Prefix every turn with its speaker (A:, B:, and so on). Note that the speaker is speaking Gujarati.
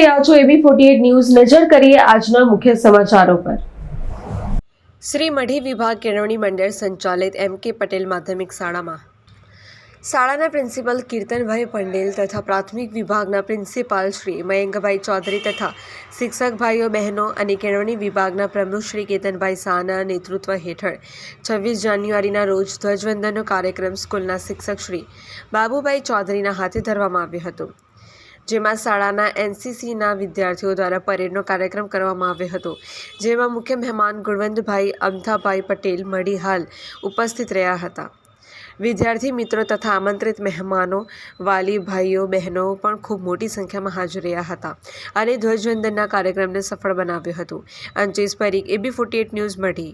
A: રહ્યા છો AB48 ન્યૂઝ। નજર કરીએ આજના મુખ્ય સમાચારો પર।
B: શ્રી મઢી વિભાગ કેળવણી મંડળ સંચાલિત MK પટેલ માધ્યમિક શાળામાં શાળાના પ્રિન્સિપલ કીર્તનભાઈ પંડેલ તથા પ્રાથમિક વિભાગના પ્રિન્સિપાલ શ્રી મયંકભાઈ ચૌધરી તથા શિક્ષક ભાઈઓ બહેનો અને કેળવણી વિભાગના પ્રમુખ શ્રી કેતનભાઈ શાહના નેતૃત્વ હેઠળ 26 જાન્યુઆરીના રોજ ધ્વજવંદનનો કાર્યક્રમ સ્કૂલના શિક્ષક શ્રી બાબુભાઈ ચૌધરીના હાથે ધરવામાં આવ્યો હતો, જેમાં શાળાના NCCના વિદ્યાર્થીઓ દ્વારા પરેડનો કાર્યક્રમ કરવામાં આવ્યો હતો, જેમાં મુખ્ય મહેમાન ગુણવંતભાઈ અમથાભાઈ પટેલ મઢી હાલ ઉપસ્થિત રહ્યા હતા। વિદ્યાર્થી મિત્રો તથા આમંત્રિત મહેમાનો, વાલી ભાઈઓ બહેનો પણ ખૂબ મોટી સંખ્યામાં હાજર રહ્યા હતા અને ધ્વજવંદનના કાર્યક્રમને સફળ બનાવ્યો હતો। અંચેશ પરીખ AB48 ન્યૂઝ મઢી।